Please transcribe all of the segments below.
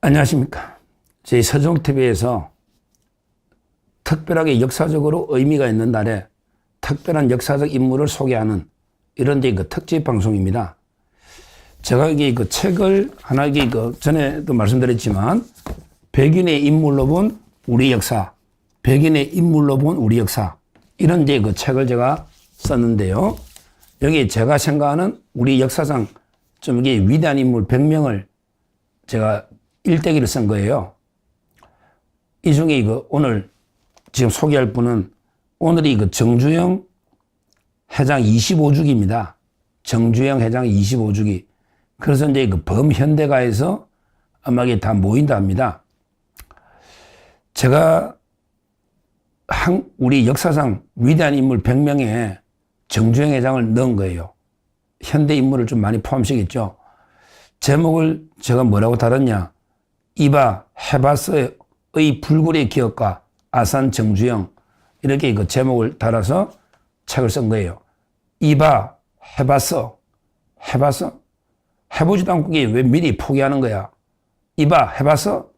안녕하십니까. 저희 서정TV에서 특별하게 역사적으로 의미가 있는 날에 특별한 역사적 인물을 소개하는 이런 특집 방송입니다. 제가 이게 책을 하나 전에도 말씀드렸지만 백인의 인물로 본 우리 역사, 백인의 인물로 본 우리 역사 이런 책을 제가 썼는데요. 여기 제가 생각하는 우리 역사상 좀 이게 위대한 인물 100명을 제가 일대기를 쓴 거예요. 이 중에 오늘 지금 소개할 분은 오늘이 정주영 회장 25주기입니다. 정주영 회장 25주기. 그래서 이제 범현대가에서 아마 이게 다 모인다 합니다. 제가 우리 역사상 위대한 인물 100명에 정주영 회장을 넣은 거예요. 현대 인물을 좀 많이 포함시켰죠. 제목을 제가 뭐라고 달았냐. 이봐 해봤어의 불굴의 기억과 아산 정주영 이렇게 제목을 달아서 책을 쓴 거예요. 이봐 해봤어. 해보지도 않고 왜 미리 포기하는 거야. 이봐 해봤어.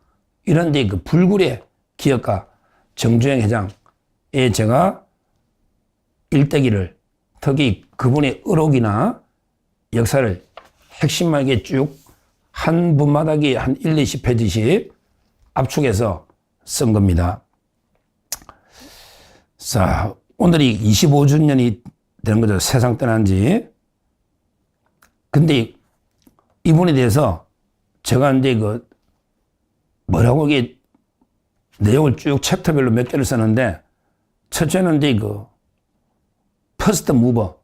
이런데 불굴의 기억과 정주영 회장에 제가 일대기를 특히 그분의 의록이나 역사를 핵심만 쭉 한 분마다 한 1, 20페이지씩 압축해서 쓴 겁니다. 자, 오늘이 25주년이 되는 거죠. 세상 떠난 지. 근데 이분에 대해서 제가 이제 뭐라고 이게 내용을 쭉 챕터별로 몇 개를 썼는데 첫째는 이제 퍼스트 무버.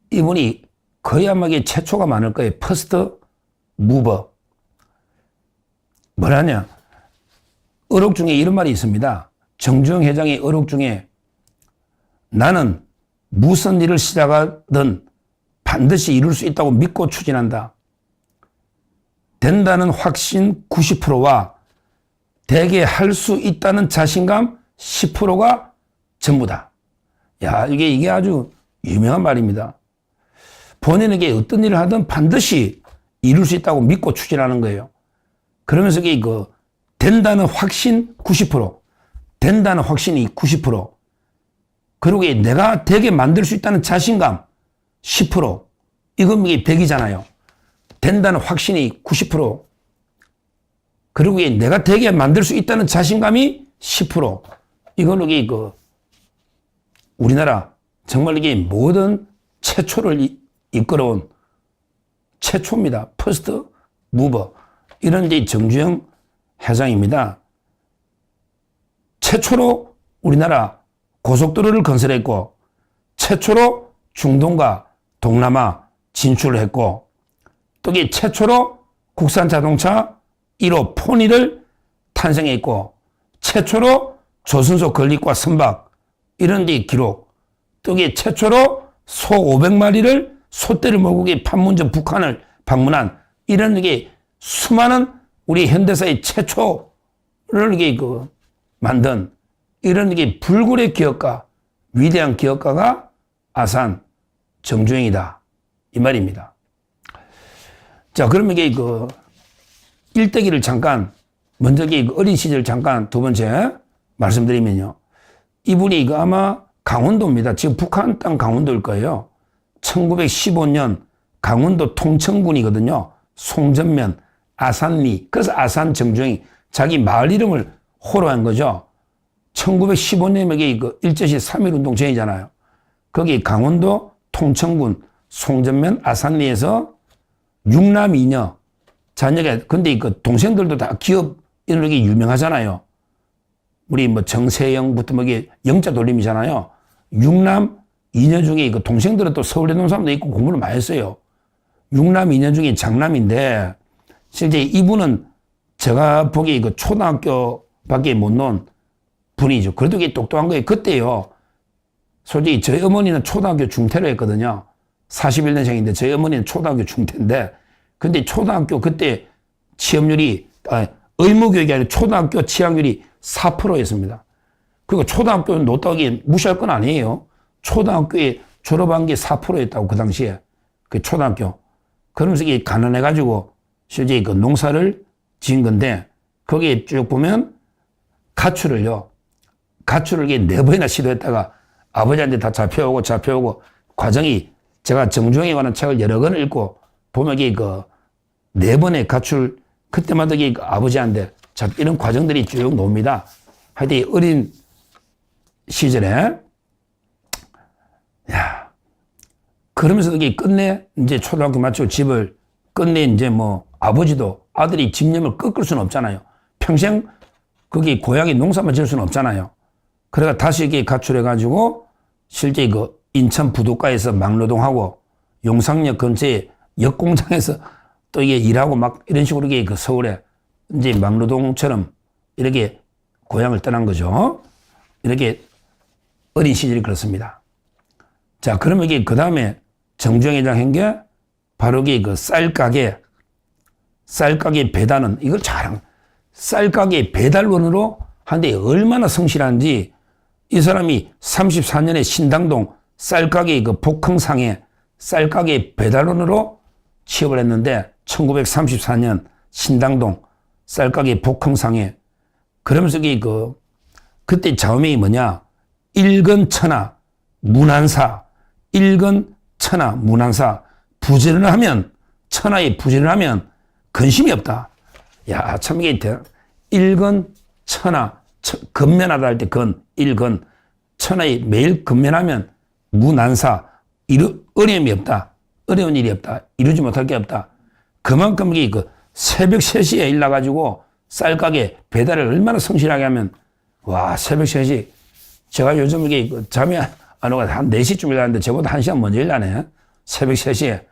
이분이 거의 아마 최초가 많을 거예요. 퍼스트 무버. 뭐라냐. 의록 중에 이런 말이 있습니다. 정주영 회장의 의록 중에 나는 무슨 일을 시작하든 반드시 이룰 수 있다고 믿고 추진한다. 된다는 확신 90%와 되게 할 수 있다는 자신감 10%가 전부다. 야, 이게 아주 유명한 말입니다. 본인에게 어떤 일을 하든 반드시 이룰 수 있다고 믿고 추진하는 거예요. 그러면서 이게 된다는 확신 90%, 된다는 확신이 90%, 그리고 내가 되게 만들 수 있다는 자신감 10%, 이건 이게 100이잖아요. 된다는 확신이 90%, 그리고 내가 되게 만들 수 있다는 자신감이 10%, 이거는 이게 우리나라 정말 이게 모든 최초를 이끌어온 최초입니다. 퍼스트 무버. 이런 정주영 회장입니다. 최초로 우리나라 고속도로를 건설했고, 최초로 중동과 동남아 진출을 했고, 또 최초로 국산 자동차 1호 포니를 탄생했고, 최초로 조선소 건립과 선박, 이런 기록, 또 최초로 소 500마리를 소떼를 몰고 판문점 북한을 방문한 이런 수많은 우리 현대사의 최초를 만든 이런 불굴의 기억가, 위대한 기억가가 아산 정주영이다. 이 말입니다. 자, 그러면 일대기를 잠깐, 먼저 어린 시절 잠깐 두 번째 말씀드리면요. 이분이 아마 강원도입니다. 지금 북한 땅 강원도일 거예요. 1915년 강원도 통천군이거든요. 송전면, 아산리. 그래서 아산 정주영이 자기 마을 이름을 호로 한 거죠. 1915년에 일제시 3.1운동 전이잖아요. 거기 강원도 통천군 송전면 아산리에서 6남 2녀 자녀가, 근데 동생들도 다 기업 이런 게 유명하잖아요. 우리 정세영부터 영자 돌림이잖아요. 6남 2녀 중에 동생들은 또 서울대 놓은 사람도 있고 공부를 많이 했어요. 6남 2녀 중에 장남인데 실제 이분은 제가 보기에 초등학교밖에 못 놓은 분이죠. 그래도 똑똑한 거예요. 그때요. 솔직히 저희 어머니는 초등학교 중퇴를 했거든요. 41년생인데 저희 어머니는 초등학교 중퇴인데 근데 초등학교 그때 취업률이 의무교육이 아니라 초등학교 취학률이 4%였습니다. 그리고 초등학교는 놓다기 무시할 건 아니에요. 초등학교에 졸업한 게 4%였다고 그 당시에. 그 초등학교. 그러면서 이게 가난해가지고 실제 농사를 지은 건데, 거기에 쭉 보면 가출을요, 가출을 이게 4번이나 시도했다가 아버지한테 다 잡혀오고 과정이 제가 정주영에 관한 책을 여러 권을 읽고 보면 이게 4번의 가출, 그때마다 이게 아버지한테 이런 과정들이 쭉 나옵니다. 하여튼 어린 시절에, 야, 그러면서 이게 끝내 이제 초등학교 마치고 집을 끝내 이제 뭐 아버지도 아들이 집념을 꺾을 수는 없잖아요. 평생 거기 고향에 농사만 지을 수는 없잖아요. 그래가 다시 이게 가출해가지고 실제 인천 부둣가에서 막노동하고 용상역 근처에 역공장에서 또 이게 일하고 막 이런 식으로 이게 서울에 이제 막노동처럼 이렇게 고향을 떠난 거죠. 이렇게 어린 시절이 그렇습니다. 자, 그러면 이게 그 다음에 정주영 회장 한 게 바로 이게 쌀가게 배달은 이걸 잘한 쌀가게 배달원으로 한데 얼마나 성실한지 이 사람이 34년에 신당동 쌀가게 복흥상에 쌀가게 배달원으로 취업을 했는데 1934년 신당동 쌀가게 복흥상에 그러면서 그때 좌우명이 뭐냐? 일건천하 문안사 일건천하 문안사 부지런하면 천하에 부지런하면 근심이 없다. 야, 참 이게 일건천하 근면하다 할 때 일건 천하에 매일 근면하면 무난사 어려움이 없다. 어려운 일이 없다. 이루지 못할 게 없다. 그만큼 이게 새벽 3시에 일나가지고 쌀가게 배달을 얼마나 성실하게 하면 와, 새벽 3시 제가 요즘 이게 잠이 안 오고 한 4시쯤 일하는데 저보다 1시간 먼저 일하네. 새벽 3시에.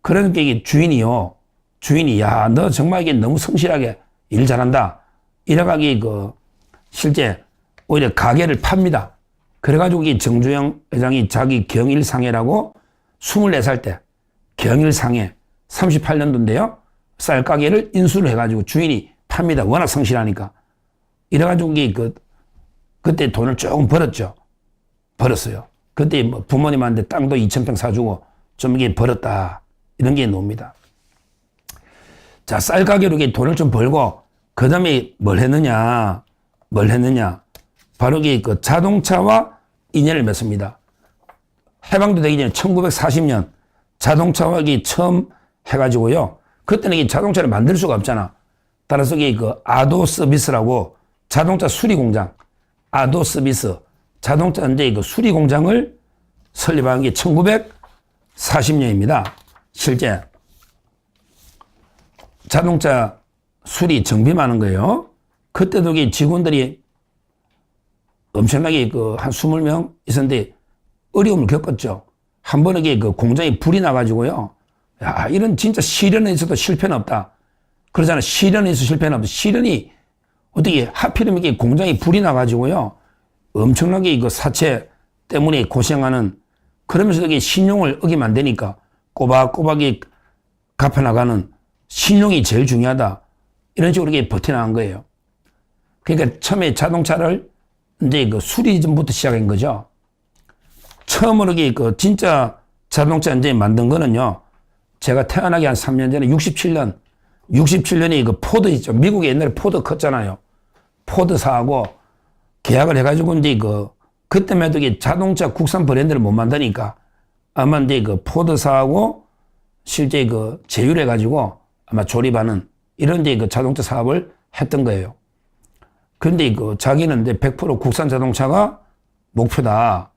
그러니까 이게 주인이 야, 너 정말 이게 너무 성실하게 일 잘한다. 이래가지고 실제 오히려 가게를 팝니다. 그래가지고 이 정주영 회장이 자기 경일상해라고 24살 때 경일상해 38년도인데요. 쌀가게를 인수를 해가지고 주인이 팝니다. 워낙 성실하니까. 이래가지고 그때 돈을 조금 벌었어요. 그때 뭐 부모님한테 땅도 2,000평 사주고 좀 이게 벌었다. 이런 게 나옵니다. 자, 쌀가게로 이게 돈을 좀 벌고 그 다음에 뭘 했느냐. 바로 이게 자동차와 인연을 맺습니다. 해방도 되기 전에 1940년 자동차와 이게 처음 해가지고요. 그때는 이 자동차를 만들 수가 없잖아. 따라서 이게 아도 서비스라고 자동차 수리 공장, 아도 서비스 자동차 이제 수리 공장을 설립한 게 1940년입니다. 실제 자동차 수리 정비하는 거예요. 그때도 이 직원들이 엄청나게 한 20명 있었는데 어려움을 겪었죠. 한 번에 공장에 불이 나가지고요. 야, 이런 진짜 시련에 있어도 실패는 없다. 그러잖아. 시련에 있어도 실패는 없다. 시련이 어떻게 하필이면 이게 공장에 불이 나가지고요. 엄청나게 사채 때문에 고생하는 그러면서 이게 신용을 어기면 안 되니까 꼬박꼬박이 갚아나가는 신용이 제일 중요하다. 이런 식으로 이게 버텨나간 거예요. 그러니까 처음에 자동차를 이제 수리전부터 시작한 거죠. 처음으로 이게 진짜 자동차 이제 만든 거는요. 제가 태어나기 한 3년 전에 67년에 포드 있죠. 미국에 옛날에 포드 컸잖아요. 포드사하고 계약을 해가지고 이제 그때만 해도 자동차 국산 브랜드를 못 만드니까 아마 이제 포드사하고 실제 제휴해가지고 아마 조립하는 이런 이제 자동차 사업을 했던 거예요. 그런데 자기는 이제 100% 국산 자동차가 목표다.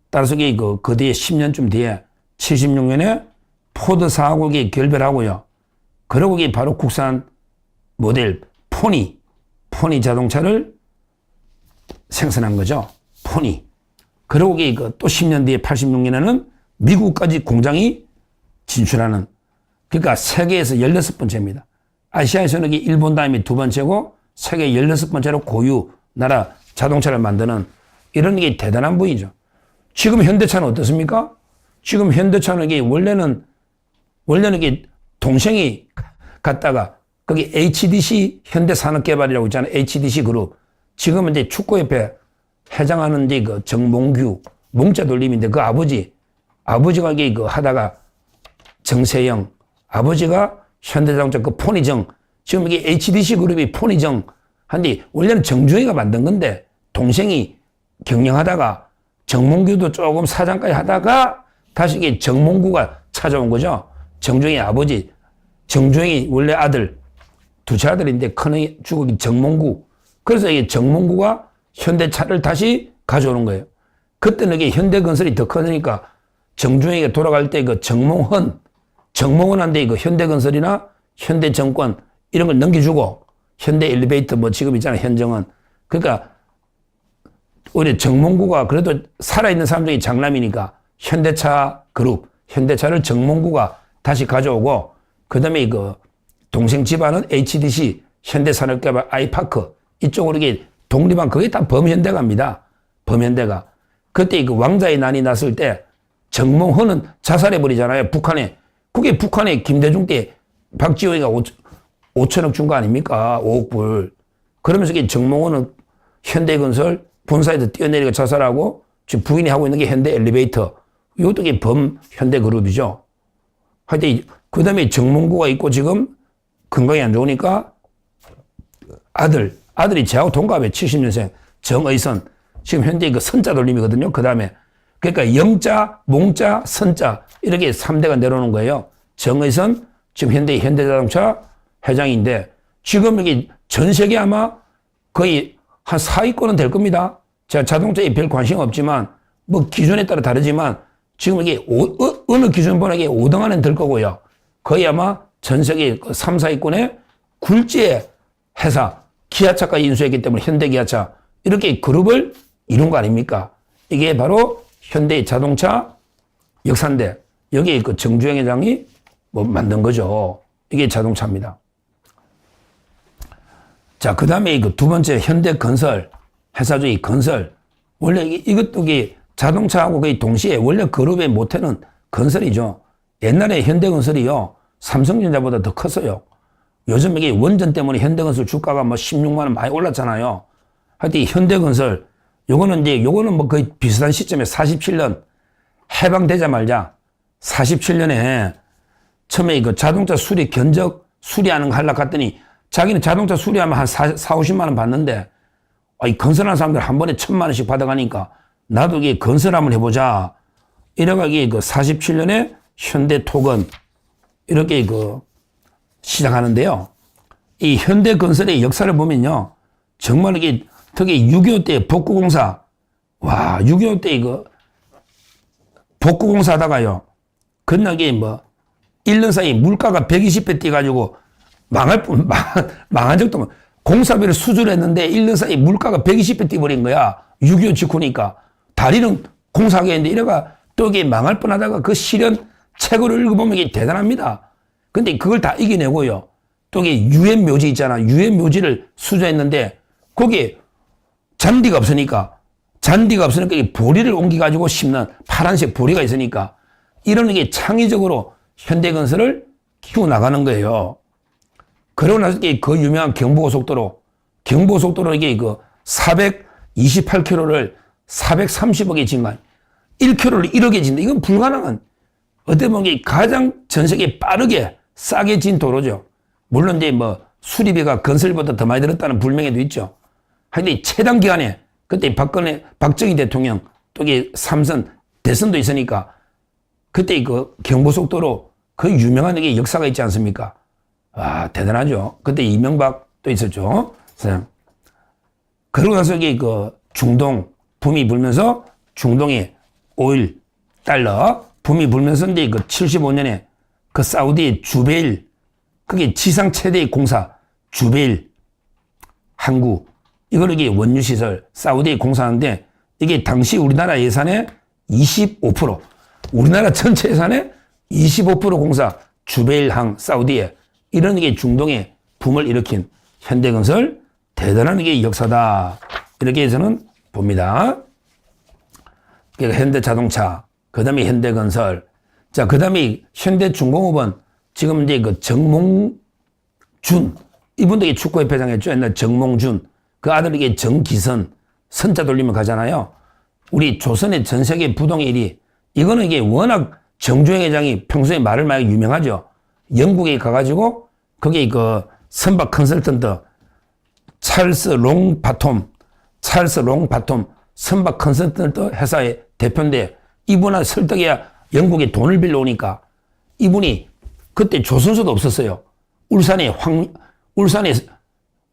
따라서 그 뒤에 10년쯤 뒤에 76년에 포드사하고 결별하고요. 그러고 바로 국산 모델 포니 자동차를 생산한 거죠. 포니. 그러고 또 10년 뒤에 86년에는 미국까지 공장이 진출하는 그러니까 세계에서 16번째입니다. 아시아에서는 일본 다음에 2번째고 세계 16번째로 고유 나라 자동차를 만드는 이런 게 대단한 분이죠. 지금 현대차는 어떻습니까? 지금 현대차는 원래는 동생이 갔다가 거기 HDC 현대산업개발이라고 있잖아요. HDC 그룹. 지금은 이제 축구협회 회장하는 이제 정몽규 몽자 돌림인데 그 아버지가 하다가 정세영 아버지가 현대자동차 포니정 지금 이게 HDC 그룹이 포니정 한데 원래는 정주행이가 만든 건데 동생이 경영하다가 정몽규도 조금 사장까지 하다가 다시 이게 정몽구가 찾아온 거죠. 정주행의 아버지 정주행이 원래 아들 두째 아들인데 큰형이 죽은 정몽구. 그래서 이게 정몽구가 현대차를 다시 가져오는 거예요. 그때는 이게 현대건설이 더 커지니까 정주행이가 돌아갈 때 그 정몽헌한테 그 현대건설이나 현대정권 이런 걸 넘겨주고 현대엘리베이터 뭐 지금 있잖아요. 현정은. 그러니까 오히려 정몽구가 그래도 살아있는 사람 중에 장남이니까 현대차 그룹, 현대차를 정몽구가 다시 가져오고 그다음에 그 동생 집안은 HDC, 현대산업개발, 아이파크 이쪽으로 이게 독립한 그게 다 범현대가입니다. 범현대가. 그때 그 왕자의 난이 났을 때 정몽헌은 자살해버리잖아요. 북한에. 그게 북한에 김대중 때 박지원이가 5천억 준 거 아닙니까? 5억 불. 그러면서 정몽헌은 현대건설 본사에서 뛰어내리고 자살하고 지금 부인이 하고 있는 게 현대엘리베이터. 이것도 이게 범현대그룹이죠. 하여튼 그 다음에 정몽구가 있고 지금 건강이 안 좋으니까 아들이 저하고 동갑에 70년생 정의선. 지금 현재 그 선자 돌림이거든요. 그 다음에. 그러니까 영자, 몽자, 선자 이렇게 3대가 내려오는 거예요. 정의선 지금 현대자동차 회장인데 지금 여기 전 세계 아마 거의 한 4위권은 될 겁니다. 제가 자동차에 별 관심 없지만 뭐 기준에 따라 다르지만 지금 이게 어느 기준 보나 이게 5등 안에 들 거고요. 거의 아마 전 세계 3, 4위권에 굴지의 회사 기아차까지 인수했기 때문에 현대기아차 이렇게 그룹을 이룬 거 아닙니까? 이게 바로 현대자동차 역사인데 여기 그 정주행 회장이 뭐 만든 거죠. 이게 자동차입니다. 자, 그 다음에 그 두 번째 현대건설 회사 중에 건설. 원래 이것도 자동차하고 거의 동시에 원래 그룹의 모태는 건설이죠. 옛날에 현대건설이요. 삼성전자보다 더 컸어요. 요즘 이게 원전 때문에 현대건설 주가가 뭐 16만 원 많이 올랐잖아요. 하여튼 현대건설 요거는 뭐 거의 비슷한 시점에 47년 해방되자마자 47년에 처음에 그 자동차 수리 견적 수리하는 거 하려고 갔더니 자기는 자동차 수리하면 한 4, 50만 원 받는데 이 건설하는 사람들 한 번에 1,000만 원씩 받아가니까 나도 이게 건설 한번 해보자. 이래가 이게 그 47년에 현대토건 이렇게 그 시작하는데요. 이 현대건설의 역사를 보면요. 정말 이게 특히 6.25 때 복구공사, 와, 6.25 때 이거 복구공사 하다가요. 건너게 뭐 1년 사이 물가가 120배 뛰어가지고 망한 적도 공사비를 수주했는데 1년 사이 물가가 120배 뛰어버린 거야. 6.25 직후니까. 다리는 공사하게 했는데 이래가 또 이게 망할 뻔하다가 그 실현 책을 읽어보면 이게 대단합니다. 근데 그걸 다 이겨내고요. 또 이게 유엔 묘지 있잖아. 유엔 묘지를 수주했는데 거기에 잔디가 없으니까 이 보리를 옮겨가지고 심는 파란색 보리가 있으니까 이런 게 창의적으로 현대건설을 키워나가는 거예요. 그러고 나서 그 유명한 경부고속도로 이게 그 428km를 430억에 진 거, 1km를 1억에 진다. 이건 불가능한, 어떻게 보면 가장 전 세계에 빠르게 싸게 진 도로죠. 물론 이제 뭐 수리비가 건설보다 더 많이 들었다는 불명예도 있죠. 하여튼 최단 기간에 그때 박정희 대통령 또 이게 삼선 대선도 있으니까 그때 그 경부속도로 그 유명한 게 역사가 있지 않습니까? 아, 대단하죠. 그때 이명박도 있었죠. 그러고 나서 이게 그 중동 붐이 불면서 중동에 오일 달러 붐이 불면서 이제 그 75년에 그 사우디 주베일 그게 지상 최대의 공사 주베일 항구 이걸 이게 원유시설 사우디에 공사하는데 이게 당시 우리나라 예산의 25% 우리나라 전체 예산의 25% 공사 주베일항 사우디에 이런 게 중동에 붐을 일으킨 현대건설 대단한 게 역사다 이렇게 해서는 봅니다. 그러니까 현대자동차 그 다음에 현대건설 자 그 다음에 현대중공업은 지금 이제 그 정몽준 이분도 축구협회장 했죠. 옛날 정몽준 그 아들에게 정기선 선자 돌리면 가잖아요. 우리 조선의 전 세계 부동의 1위 이거는 이게 워낙 정주행 회장이 평소에 말을 많이 유명하죠. 영국에 가가지고 거기 그 선박 컨설턴트 찰스 롱바톰 선박 컨설턴트 회사의 대표인데 이분한테 설득해야 영국에 돈을 빌려오니까 이분이 그때 조선소도 없었어요. 울산에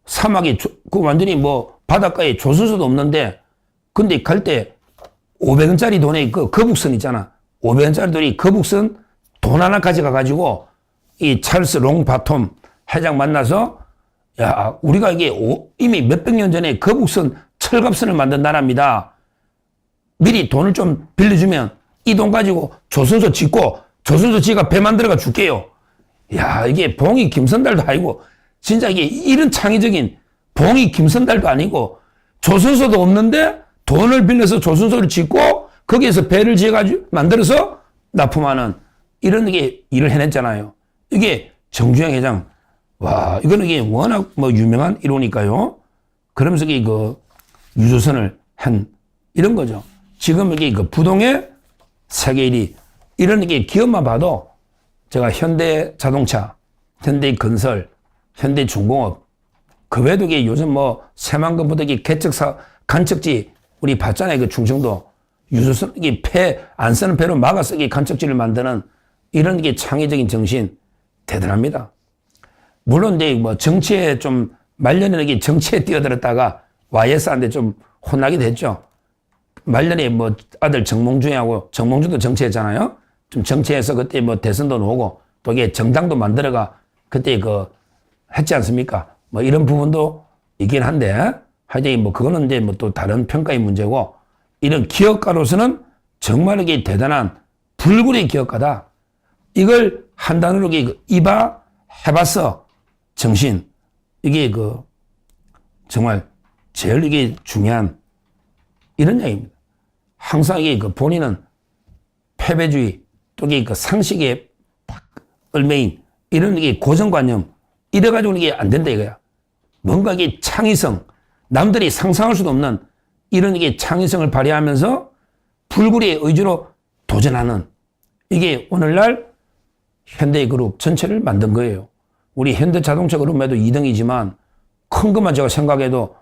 사막에 그 완전히 뭐 바닷가에 조선소도 없는데 근데 갈 때 500원짜리 돈에 그 거북선 있잖아. 500원짜리 돈이 거북선 돈 하나 가져가가지고 이 찰스 롱바톰 회장 만나서 야, 우리가 이게 이미 몇백 년 전에 거북선 철갑선을 만든 나라입니다. 미리 돈을 좀 빌려주면 이 돈 가지고 조선소 짓고 조선소 지가 배 만들어가 줄게요. 야, 이게 봉이 김선달도 아니고 진짜 이게 이런 창의적인 봉이 김선달도 아니고 조선소도 없는데 돈을 빌려서 조선소를 짓고 거기에서 배를 지어가지고 만들어서 납품하는 이런 게 일을 해냈잖아요. 이게 정주영 회장, 와, 이거는 이게 워낙 뭐 유명한 이론이니까요. 그러면서 이게 그 유조선을 한 이런 거죠. 지금 이게 그 부동의 세계 1위 이런 게 기업만 봐도 제가 현대자동차, 현대건설, 현대중공업 그 외에도 이게 요즘 뭐 새만금부터 이게 개척사 간척지 우리 봤잖아요. 그 충청도 유조선 이게 폐 안 쓰는 배로 막아서 이게 간척지를 만드는 이런 게 창의적인 정신 대단합니다. 물론 이제 뭐 정치에 좀 말년에 이게 정치에 뛰어들었다가 YS한테 좀 혼나게 됐죠. 말년에 뭐 아들 정몽준하고 정몽준도 정치했잖아요. 좀 정치해서 그때 뭐 대선도 나오고 또 이게 정당도 만들어가 그때 그 했지 않습니까? 뭐 이런 부분도 있긴 한데 하여튼 뭐 그거는 이제 뭐 또 다른 평가의 문제고 이런 기업가로서는 정말 이게 대단한 불굴의 기업가다. 이걸 한 단어로 이봐 해봤어 정신 이게 그 정말 제일 이게 중요한 이런 얘기입니다. 항상 이게 그 본인은 패배주의 또 이게 그 상식에 얽매인 이런 이게 고정관념 이래가지고는 이게 안 된다 이거야. 뭔가 이게 창의성 남들이 상상할 수도 없는 이런 이게 창의성을 발휘하면서 불굴의 의지로 도전하는 이게 오늘날 현대그룹 전체를 만든 거예요. 우리 현대자동차 그룹에도 2등이지만 큰 것만 제가 생각해도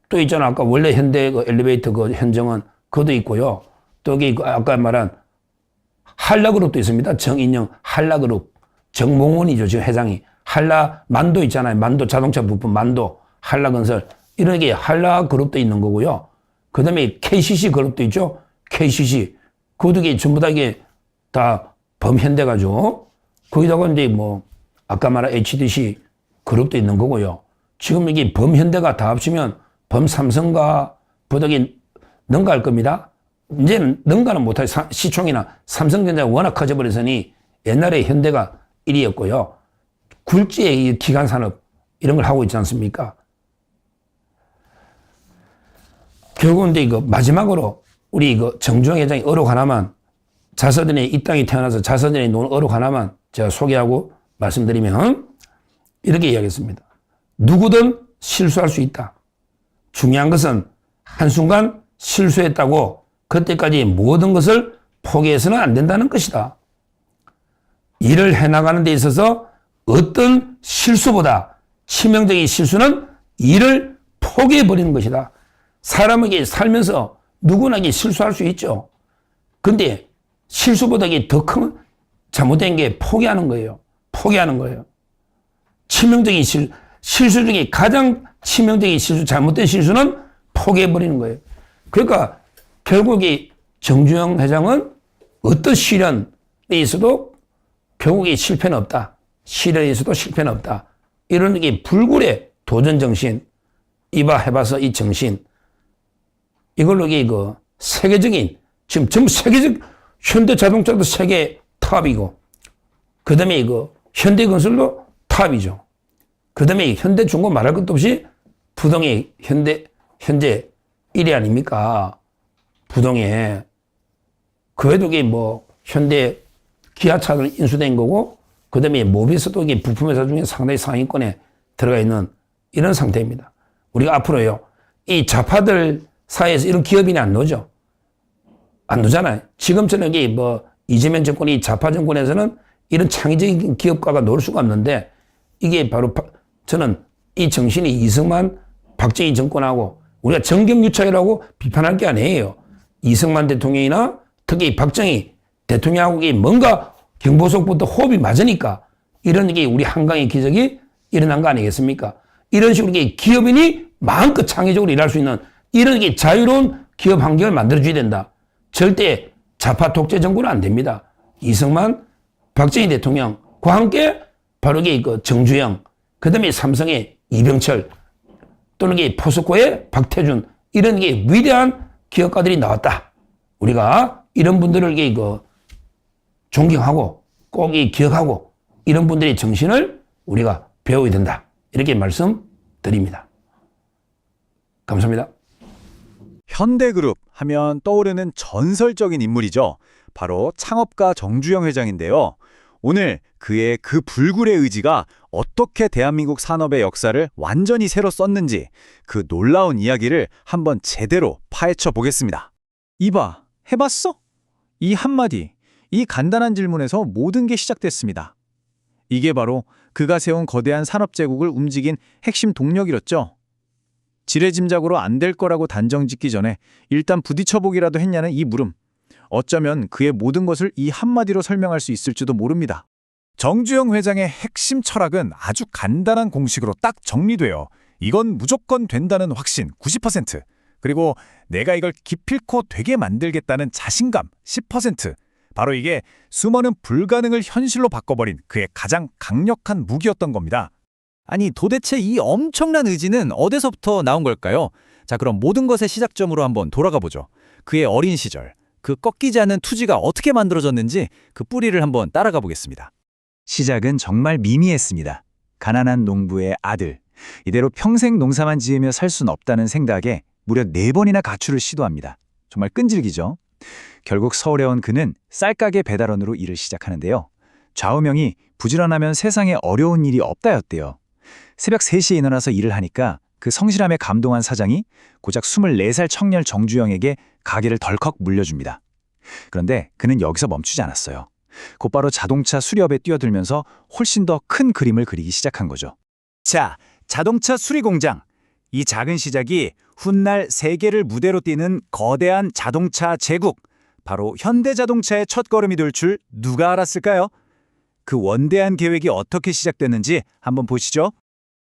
또 있잖아. 아까 원래 현대 그 엘리베이터 그 현정은 그것도 있고요. 또 여기 아까 말한 한라그룹도 있습니다. 정인영 한라그룹 정몽원이죠. 지금 회장이 한라 만도 있잖아요. 만도 자동차 부품 만도 한라건설 이런 게 한라그룹도 있는 거고요. 그 다음에 KCC 그룹도 있죠. KCC 그것도 이게 전부 다 이게 다 범현대가죠. 거기다가 이제 뭐 아까 말한 HDC 그룹도 있는 거고요. 지금 이게 범현대가 다 합치면 범삼성과 보덕이 능가할 겁니다. 이제는 능가는 못할 시총이나 삼성전자가 워낙 커져버렸으니 옛날에 현대가 1위였고요. 굴지의 이 기간산업 이런 걸 하고 있지 않습니까? 결국은 이제 이거 마지막으로 우리 이거 정주영 회장이 어록 하나만 자서전에 이 땅에 태어나서 자서전에 놓은 어록 하나만 제가 소개하고 말씀드리면 이렇게 이야기했습니다. 누구든 실수할 수 있다. 중요한 것은 한순간 실수했다고 그때까지 모든 것을 포기해서는 안 된다는 것이다. 일을 해나가는 데 있어서 어떤 실수보다 치명적인 실수는 일을 포기해버리는 것이다. 사람에게 살면서 누구나 실수할 수 있죠. 근데 실수보다 더 큰 잘못된 게 포기하는 거예요. 포기하는 거예요. 치명적인 실수 중에 가장 치명적인 실수, 잘못된 실수는 포기해버리는 거예요. 그러니까 결국에 정주영 회장은 어떤 시련에 있어도 결국에 실패는 없다. 시련에 있어도 실패는 없다. 이런 게 불굴의 도전 정신, 이봐 해봐서 이 정신, 이걸로 이게 그 세계적인, 지금 전부 세계적, 현대 자동차도 세계 탑이고, 그 다음에 이거 현대건설도 탑이죠. 그 다음에 현대중공 말할 것도 없이 부동의 현재 1위 아닙니까? 부동에. 그 외에도 이게 뭐 현대 기아차를 인수된 거고, 그 다음에 모비스도 이게 부품회사 중에 상당히 상위권에 들어가 있는 이런 상태입니다. 우리가 앞으로요, 이 좌파들 사이에서 이런 기업인이 안 나오죠. 안 나오잖아요. 지금처럼 이게 뭐 이재명 정권이 좌파 정권에서는 이런 창의적인 기업가가 나올 수가 없는데 이게 바로 저는 이 정신이 이승만, 박정희 정권하고 우리가 정경유착이라고 비판할 게 아니에요. 이승만 대통령이나 특히 박정희 대통령하고 뭔가 경보속부터 호흡이 맞으니까 이런 게 우리 한강의 기적이 일어난 거 아니겠습니까? 이런 식으로 기업인이 마음껏 창의적으로 일할 수 있는 이런 자유로운 기업 환경을 만들어줘야 된다. 절대 좌파 독재 정부는 안 됩니다. 이승만, 박정희 대통령과 함께 바로 정주영, 그 다음에 삼성의 이병철, 또는 포스코의 박태준, 이런 위대한 기업가들이 나왔다. 우리가 이런 분들을 존경하고 꼭 기억하고 이런 분들의 정신을 우리가 배워야 된다. 이렇게 말씀드립니다. 감사합니다. 현대그룹 하면 떠오르는 전설적인 인물이죠. 바로 창업가 정주영 회장인데요. 오늘 그의 그 불굴의 의지가 어떻게 대한민국 산업의 역사를 완전히 새로 썼는지 그 놀라운 이야기를 한번 제대로 파헤쳐 보겠습니다. 이봐, 해봤어? 이 한마디, 이 간단한 질문에서 모든 게 시작됐습니다. 이게 바로 그가 세운 거대한 산업제국을 움직인 핵심 동력이었죠. 지레짐작으로 안 될 거라고 단정짓기 전에 일단 부딪혀보기라도 했냐는 이 물음. 어쩌면 그의 모든 것을 이 한마디로 설명할 수 있을지도 모릅니다. 정주영 회장의 핵심 철학은 아주 간단한 공식으로 딱 정리돼요. 이건 무조건 된다는 확신 90%, 그리고 내가 이걸 기필코 되게 만들겠다는 자신감 10%. 바로 이게 수많은 불가능을 현실로 바꿔버린 그의 가장 강력한 무기였던 겁니다. 아니, 도대체 이 엄청난 의지는 어디서부터 나온 걸까요? 자, 그럼 모든 것의 시작점으로 한번 돌아가 보죠. 그의 어린 시절, 그 꺾이지 않는 투지가 어떻게 만들어졌는지 그 뿌리를 한번 따라가 보겠습니다. 시작은 정말 미미했습니다. 가난한 농부의 아들. 이대로 평생 농사만 지으며 살 수는 없다는 생각에 무려 4번이나 가출을 시도합니다. 정말 끈질기죠? 결국 서울에 온 그는 쌀가게 배달원으로 일을 시작하는데요. 좌우명이 부지런하면 세상에 어려운 일이 없다였대요. 새벽 3시에 일어나서 일을 하니까 그 성실함에 감동한 사장이 고작 24살 청년 정주영에게 가게를 덜컥 물려줍니다. 그런데 그는 여기서 멈추지 않았어요. 곧바로 자동차 수리업에 뛰어들면서 훨씬 더 큰 그림을 그리기 시작한 거죠. 자, 자동차 수리 공장. 이 작은 시작이 훗날 세계를 무대로 띄는 거대한 자동차 제국, 바로 현대자동차의 첫걸음이 될 줄 누가 알았을까요? 그 원대한 계획이 어떻게 시작됐는지 한번 보시죠.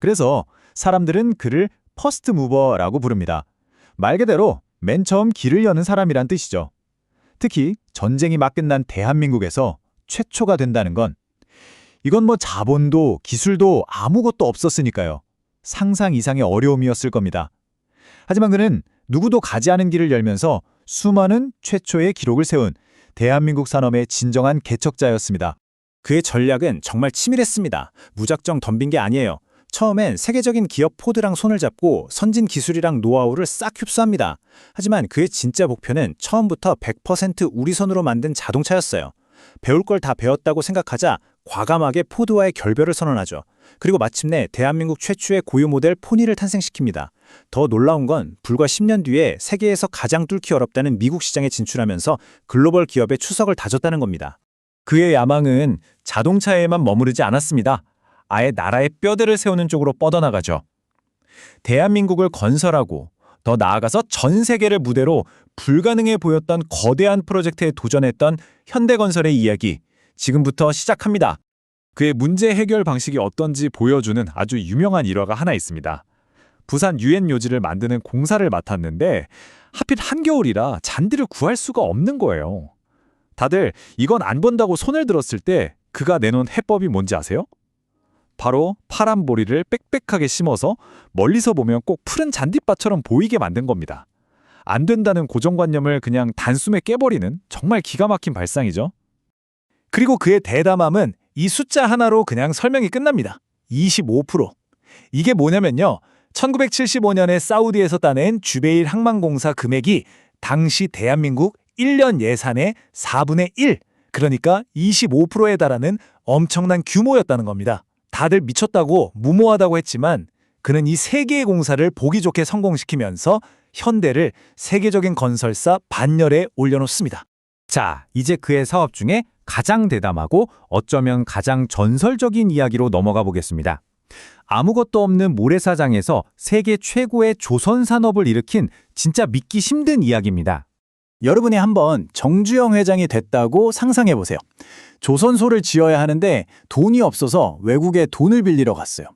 그래서 사람들은 그를 퍼스트 무버라고 부릅니다. 말 그대로 맨 처음 길을 여는 사람이란 뜻이죠. 특히 전쟁이 막 끝난 대한민국에서 최초가 된다는 건 이건 자본도 기술도 아무것도 없었으니까요. 상상 이상의 어려움이었을 겁니다. 하지만 그는 누구도 가지 않은 길을 열면서 수많은 최초의 기록을 세운 대한민국 산업의 진정한 개척자였습니다. 그의 전략은 정말 치밀했습니다. 무작정 덤빈 게 아니에요. 처음엔 세계적인 기업 포드랑 손을 잡고 선진 기술이랑 노하우를 싹 흡수합니다. 하지만 그의 진짜 목표는 처음부터 100% 우리 손으로 만든 자동차였어요. 배울 걸 다 배웠다고 생각하자 과감하게 포드와의 결별을 선언하죠. 그리고 마침내 대한민국 최초의 고유 모델 포니를 탄생시킵니다. 더 놀라운 건 불과 10년 뒤에 세계에서 가장 뚫기 어렵다는 미국 시장에 진출하면서 글로벌 기업의 추석을 다졌다는 겁니다. 그의 야망은 자동차에만 머무르지 않았습니다. 아예 나라의 뼈대를 세우는 쪽으로 뻗어나가죠. 대한민국을 건설하고 더 나아가서 전 세계를 무대로 불가능해 보였던 거대한 프로젝트에 도전했던 현대건설의 이야기, 지금부터 시작합니다. 그의 문제 해결 방식이 어떤지 보여주는 아주 유명한 일화가 하나 있습니다. 부산 유엔 요지를 만드는 공사를 맡았는데 하필 한겨울이라 잔디를 구할 수가 없는 거예요. 다들 이건 안 본다고 손을 들었을 때 그가 내놓은 해법이 뭔지 아세요? 바로 파란 보리를 빽빽하게 심어서 멀리서 보면 꼭 푸른 잔디밭처럼 보이게 만든 겁니다. 안 된다는 고정관념을 그냥 단숨에 깨버리는 정말 기가 막힌 발상이죠. 그리고 그의 대담함은 이 숫자 하나로 그냥 설명이 끝납니다. 25%. 이게 뭐냐면요. 1975년에 사우디에서 따낸 주베일 항만공사 금액이 당시 대한민국 1년 예산의 4분의 1, 그러니까 25%에 달하는 엄청난 규모였다는 겁니다. 다들 미쳤다고 무모하다고 했지만 그는 이 3개의 공사를 보기 좋게 성공시키면서 현대를 세계적인 건설사 반열에 올려놓습니다. 자, 이제 그의 사업 중에 가장 대담하고 어쩌면 가장 전설적인 이야기로 넘어가 보겠습니다. 아무것도 없는 모래사장에서 세계 최고의 조선 산업을 일으킨 진짜 믿기 힘든 이야기입니다. 여러분이 한번 정주영 회장이 됐다고 상상해 보세요. 조선소를 지어야 하는데 돈이 없어서 외국에 돈을 빌리러 갔어요.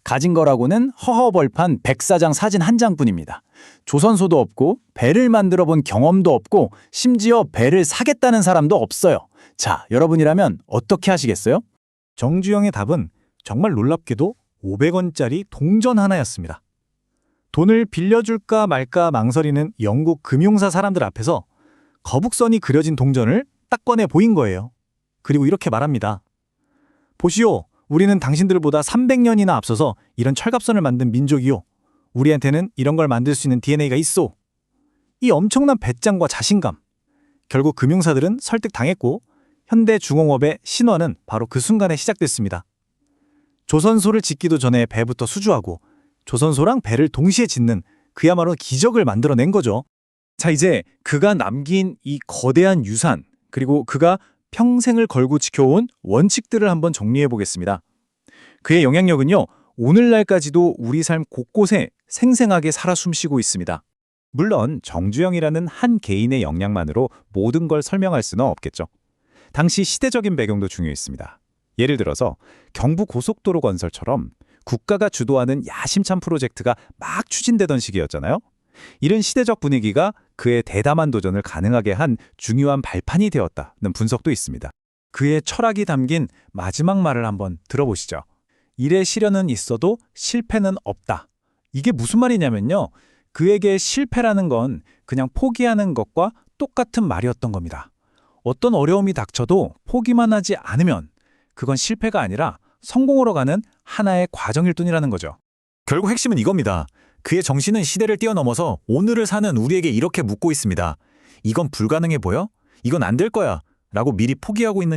가진 거라고는 허허벌판 백사장 사진 한 장뿐입니다. 조선소도 없고 배를 만들어 본 경험도 없고 심지어 배를 사겠다는 사람도 없어요. 자, 여러분이라면 어떻게 하시겠어요? 정주영의 답은 정말 놀랍게도 500원짜리 동전 하나였습니다. 돈을 빌려줄까 말까 망설이는 영국 금융사 사람들 앞에서 거북선이 그려진 동전을 딱 꺼내 보인 거예요. 그리고 이렇게 말합니다. 보시오, 우리는 당신들보다 300년이나 앞서서 이런 철갑선을 만든 민족이요. 우리한테는 이런 걸 만들 수 있는 DNA가 있어. 이 엄청난 배짱과 자신감. 결국 금융사들은 설득당했고 현대중공업의 신화는 바로 그 순간에 시작됐습니다. 조선소를 짓기도 전에 배부터 수주하고 조선소랑 배를 동시에 짓는 그야말로 기적을 만들어낸 거죠. 자, 이제 그가 남긴 이 거대한 유산, 그리고 그가 평생을 걸고 지켜온 원칙들을 한번 정리해 보겠습니다. 그의 영향력은요, 오늘날까지도 우리 삶 곳곳에 생생하게 살아 숨쉬고 있습니다. 물론 정주영이라는 한 개인의 역량만으로 모든 걸 설명할 수는 없겠죠. 당시 시대적인 배경도 중요했습니다. 예를 들어서 경부고속도로 건설처럼 국가가 주도하는 야심찬 프로젝트가 막 추진되던 시기였잖아요. 이런 시대적 분위기가 그의 대담한 도전을 가능하게 한 중요한 발판이 되었다는 분석도 있습니다. 그의 철학이 담긴 마지막 말을 한번 들어보시죠. 일에 시련은 있어도 실패는 없다. 이게 무슨 말이냐면요. 그에게 실패라는 건 그냥 포기하는 것과 똑같은 말이었던 겁니다. 어떤 어려움이 닥쳐도 포기만 하지 않으면 그건 실패가 아니라 성공으로 가는 하나의 과정일 뿐이라는 거죠. 결국 핵심은 이겁니다. 그의 정신은 시대를 뛰어넘어서 오늘을 사는 우리에게 이렇게 묻고 있습니다. 이건 불가능해 보여? 이건 안 될 거야. 라고 미리 포기하고 있는